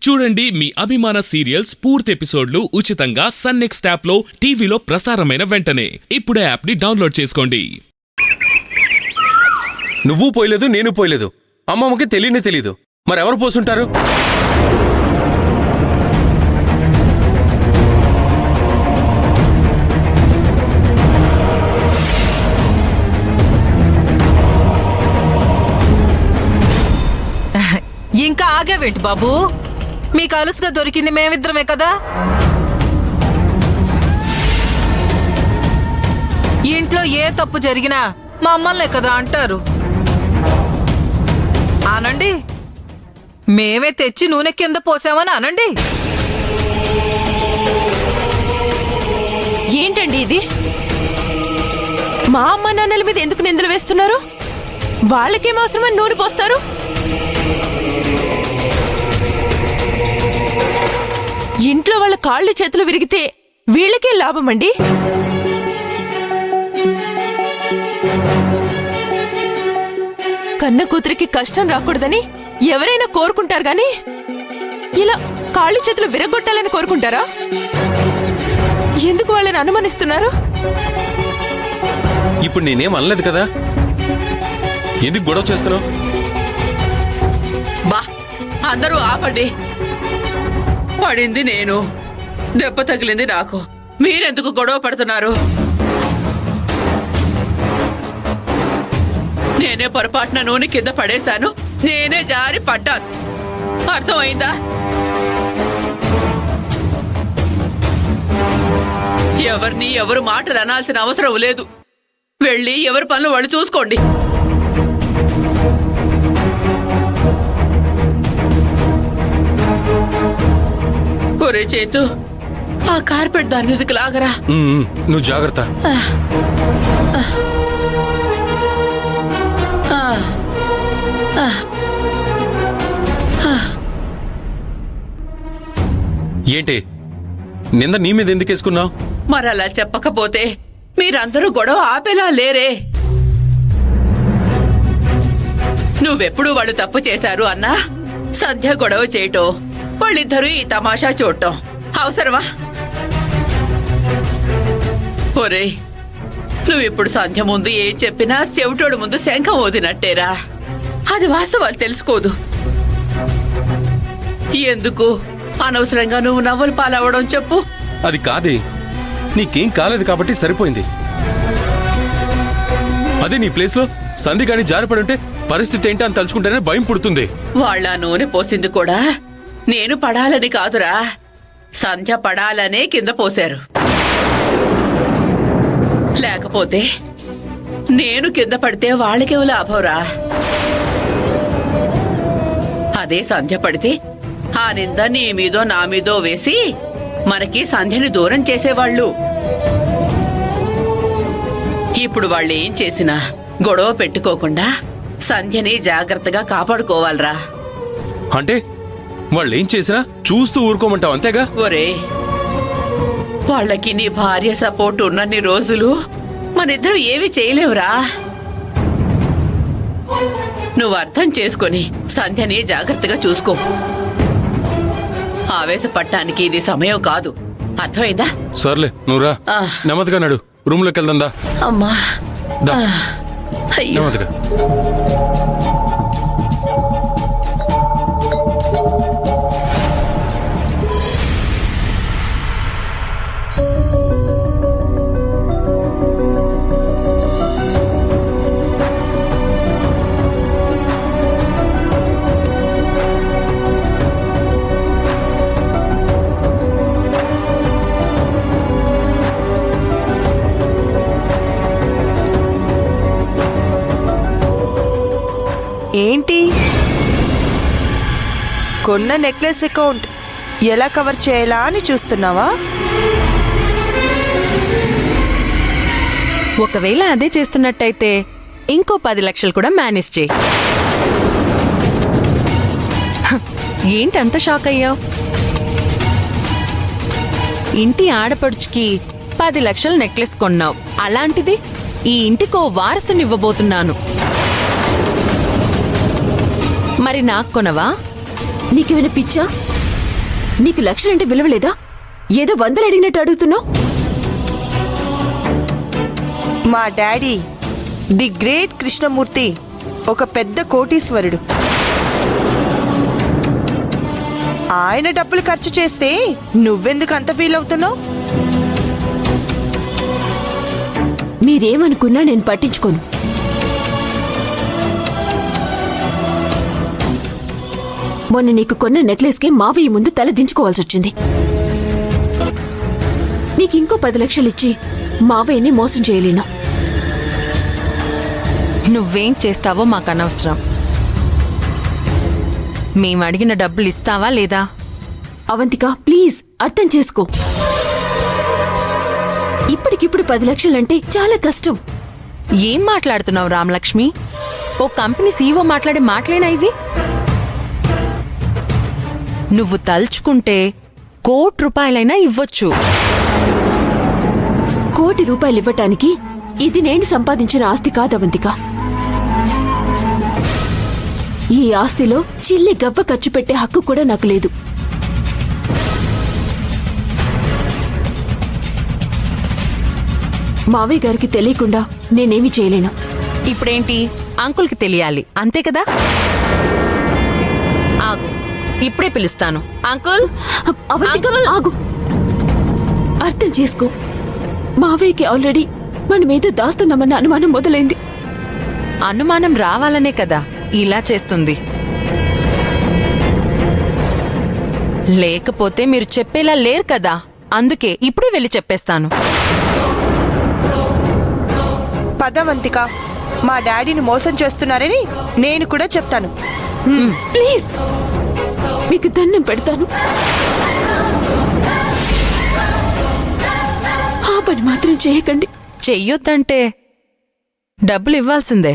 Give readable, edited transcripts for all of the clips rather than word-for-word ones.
చూడండి మీ అభిమాన సీరియల్స్ పూర్తి ఎపిసోడ్లు ఉచితంగా సన్ నెక్స్ట్ యాప్ లో టీవీలో ప్రసారమైన వెంటనే ఇప్పుడే యాప్ ని డౌన్లోడ్ చేసుకోండి. నువ్వు పోయలేదు, నేను పోయలేదు. అమ్మమ్మకి తెలీదు. మరెవరు పోసుంటారు? ఇంకా ఆగావేంటి బాబు? మీకు అలుసుగా దొరికింది మేమిద్దరమే కదా. ఇంట్లో ఏ తప్పు జరిగినా మమ్మల్నే కదా అంటారు. అనండి, మేమే తెచ్చి నూనె కింద పోసామని అనండి. ఏంటండి ఇది? మా అమ్మ నాన్నల మీద ఎందుకు నిందలు వేస్తున్నారు? వాళ్ళకేం అవసరమని నూనె పోస్తారు? ఇంట్లో వాళ్ళ కాళ్ళు చేతులు విరిగితే వీళ్ళకే లాభమండి. కన్న కూతురికి కష్టం రాకూడదని ఎవరైనా కోరుకుంటారు గాని ఇలా కాళ్ళు చేతులు విరగొట్టాలని కోరుకుంటారా? ఎందుకు వాళ్ళని అనుమానిస్తున్నారు? ఇప్పుడు నేనేం అనలేదు కదా, ఎందుకు గొడవ చేస్తున్నావు? బా, అందరూ ఆపండి. పడింది నేను, దెబ్బ తగిలింది నాకు. మీరెందుకు గొడవ పడుతున్నారు? నేనే పొరపాటున నూనె కింద పడేశాను, నేనే జారి పడ్డాను. అర్థమైందా? ఎవరిని ఎవరు మాటలు అనాల్సిన అవసరం లేదు. వెళ్ళి ఎవరి పనులు వాళ్ళు చూసుకోండి. ఒరే చేతు, ఆ కార్పెట్ దాని మీదకి లాగరా. నువ్వు జాగ్రత్త. ఏంటి నింద నీ మీద ఎందుకు వేసుకున్నావు? మరలా చెప్పకపోతే మీరందరూ గొడవ ఆపేలా లేరే. నువ్వెప్పుడు వాళ్ళు తప్పు చేశారు అన్నా సంధ్య గొడవ చేయటం, వాళ్ళిద్దరూ ఈ తమాషా చూడటం అవసరమా? ఒరే, నువ్విప్పుడు సంధ్య ముందు ఏం చెప్పినా చెవిటోడు ముందు శంఖం ఊదినట్టేరా. అది వాస్తవాలు తెలుసుకోదు. ఎందుకు అనవసరంగా నువ్వు నవ్వులు పాలవడం చెప్పు? అది కాదే, నీకేం కాలేదు కాబట్టి సరిపోయింది. అదే నీ ప్లేస్ లో సంధి గాని జారిపడుంటే పరిస్థితి ఏంటి అని తలుచుకుంటేనే భయం పుడుతుంది. వాళ్ళ నూనె పోసింది కూడా నేను పడాలని కాదురా, సంధ్య పడాలనే కింద పోశారు. లేకపోతే నేను కింద పడితే వాళ్ళకేం లాభంరా? అదే సంధ్య పడితే ఆ నింద నీ మీదో నా మీదో వేసి మనకి సంధ్యని దూరం చేసేవాళ్ళు. ఇప్పుడు వాళ్ళు ఏం చేసినా గొడవ పెట్టుకోకుండా సంధ్యని జాగ్రత్తగా కాపాడుకోవాలరా. అంటే వాళ్ళేం చేసినా చూస్తూ ఊరుకోమంటావు అంతేగా? ఒరే, వాళ్ళకి నీ భార్య సపోర్ట్ ఉన్నన్ని రోజులు మనిద్దరం ఏమీ చేయలేవురా. నువ్వు అర్థం చేసుకొని సంధ్యని జాగ్రత్తగా చూసుకో. ఆవేశపడటానికి ఇది సమయం కాదు, అర్థమైందా? సర్లే, నువ్వురా. నెమ్మదిగా నడు, రూమ్ లోకి వెళ్దా. అమ్మా, నెమ్మదిగా. ఏంటి కొన్న నెక్లెస్ అకౌంట్ ఎలా కవర్ చేయాలా అని చూస్తున్నావా? ఒకవేళ అదే చేస్తున్నట్టయితే ఇంకో 10 లక్షలు కూడా మేనేజ్ చేయి. ఏంటంత షాక్ అయ్యావు? ఇంటి ఆడపడుచుకి 10 లక్షల నెక్లెస్ కొన్నావు, అలాంటిది ఈ ఇంటికో వారసునివ్వబోతున్నాను. మరి నాకు కొనవా? నీకేమైనా పిచ్చా? నీకు లక్షలంటే విలువలేదా? ఏదో వందలు అడిగినట్టు అడుగుతున్నావు. మా డాడీ ది గ్రేట్ కృష్ణమూర్తి ఒక పెద్ద కోటీశ్వరుడు. ఆయన డబ్బులు ఖర్చు చేస్తే నువ్వెందుకు అంత ఫీల్ అవుతున్నావు? మీరేమనుకున్నా నేను పట్టించుకోను. మొన్న నీకు కొన్న నెక్లెస్కి మావయ్య ముందు తల దించుకోవాల్సి వచ్చింది. నీకింకో 10 లక్షలిచ్చి మావయ్యని మోసం చేయలేను. నువ్వేం చేస్తావో మాకనవసరం. మేము అడిగిన డబ్బులు ఇస్తావా లేదా? అవంతిక, ప్లీజ్ అర్థం చేసుకో. ఇప్పటికిప్పుడు 10 లక్షలంటే చాలా కష్టం. ఏం మాట్లాడుతున్నావు రామలక్ష్మి? ఓ కంపెనీ సీఈఓ మాట్లాడే మాటలేనా ఇవి? నువ్వు తలుచుకుంటే ₹1,00,00,000 ఇవ్వొచ్చు. ₹1,00,00,000 ఇవ్వటానికి ఇది నేను సంపాదించిన ఆస్తి కాదవంతిక. ఈ ఆస్తిలో చిల్లి గవ్వ ఖర్చు పెట్టే హక్కు కూడా నాకు లేదు. మావయ్య గారికి తెలియకుండా నేనేమీ చేయలేను. ఇప్పుడేంటి, అంకుల్కి తెలియాలి అంతే కదా? ఆగు, ఇప్పుడే పిలుస్తాను. అంకుల్, అవంతిక, ఆగు. అర్థం చేసుకో. మావయ్యకి ఆల్రెడీ మనమేదో దాస్తున్నామన్న అనుమానం మొదలైంది. అనుమానం రావాలనే కదా ఇలా చేస్తుంది. లేకపోతే మీరు చెప్పేలా లేరు కదా, అందుకే ఇప్పుడే వెళ్ళి చెప్పేస్తాను. పదవంతిక, మా డాడీని మోసం చేస్తున్నారని నేను కూడా చెప్తాను. ప్లీజ్, మీకు దండం పెడతాను. ఆ పని మాత్రం చేయకండి. చెయ్యొద్దంటే డబ్బులు ఇవ్వాల్సిందే.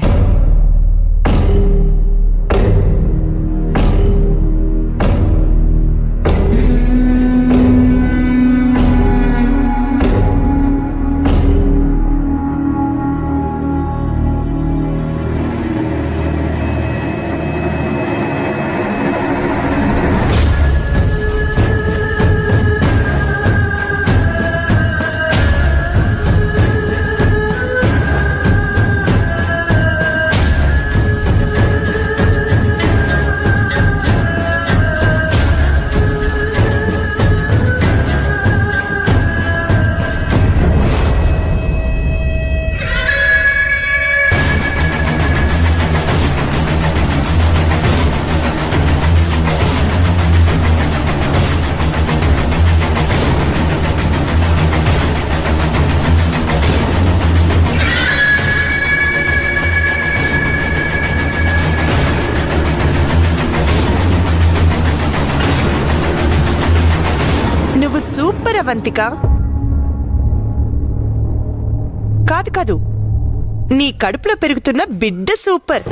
నువ్వు సూపర్ అవంతిక. కాదు కాదు, నీ కడుపులో పెరుగుతున్న బిడ్డ సూపర్.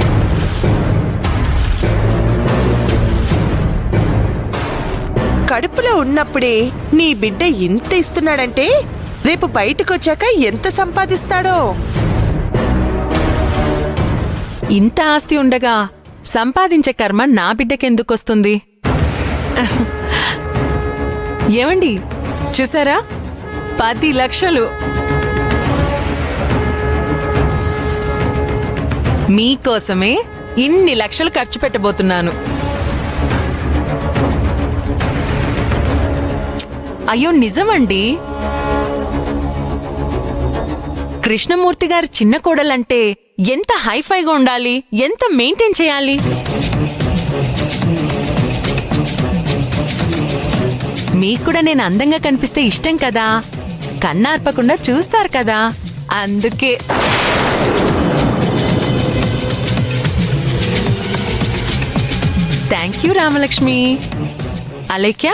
కడుపులో ఉన్నప్పుడే నీ బిడ్డ ఇంత ఇస్తున్నాడంటే రేపు బయటకొచ్చాక ఎంత సంపాదిస్తాడో. ఇంత ఆస్తి ఉండగా సంపాదించే కర్మ నా బిడ్డకెందుకొస్తుంది? ఏమండి, చూసారా? 10 లక్షలు మీకోసమే ఇన్ని లక్షలు ఖర్చు పెట్టబోతున్నాను. అయ్యో నిజమండి. కృష్ణమూర్తి గారి చిన్న కోడలంటే ఎంత హైఫైగా ఉండాలి, ఎంత మెయింటైన్ చేయాలి. మీకు కూడా నేను అందంగా కనిపిస్తే ఇష్టం కదా, కన్నార్పకుండా చూస్తారు కదా, అందుకే. Thank you Ramalakshmi. అలేఖ్య,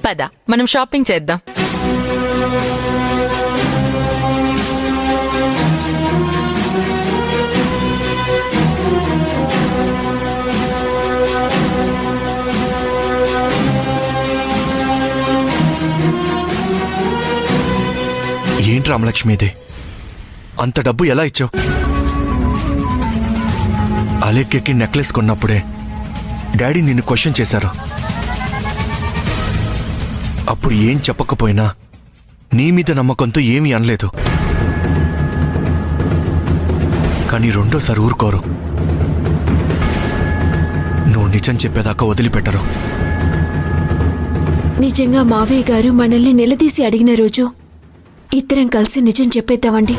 పద మనం షాపింగ్ చేద్దాం. ఏంటి రామలక్ష్మి ఇది? అంత డబ్బు ఎలా ఇచ్చావు? అలేఖ్యకి నెక్లెస్ కొన్నప్పుడే డాడీ నిన్ను క్వశ్చన్ చేశారు. అప్పుడు ఏం చెప్పకపోయినా నీ మీద నమ్మకంతో ఏమీ అనలేదు. కానీ రెండోసారి ఊరుకోరు. నువ్వు నిజం చెప్పేదాకా వదిలిపెట్టరు. నిజంగా మావయ్య గారు మనల్ని నిలదీసి అడిగిన రోజు ఇద్దరం కలిసి నిజం చెప్పేద్దామండి.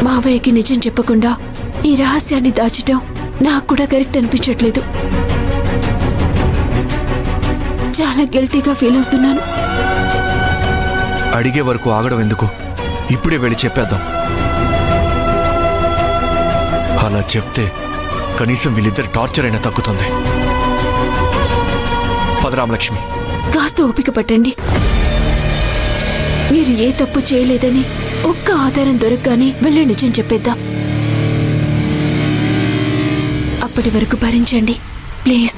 మావయ్యకి నిజం చెప్పకుండా ఈ రహస్యాన్ని దాచటం నాకు కూడా కరెక్ట్ అనిపించట్లేదు. చాలా గిల్టీగా ఫీల్ అవుతున్నాను. అడిగే వరకు ఆగడం ఎందుకు? ఇప్పుడే వెళ్ళి చెప్పేద్దాం. అలా చెప్తే కనీసం వీళ్ళిద్దరి టార్చర్ అయినా తగ్గుతుంది. పద రామలక్ష్మి. కాస్త ఓపిక పట్టండి. మీరు ఏ తప్పు చేయలేదని ఒక్క ఆధారం దొరకగానే వెళ్ళి నిజం చెప్పేద్దాం. అప్పటి వరకు భరించండి ప్లీజ్.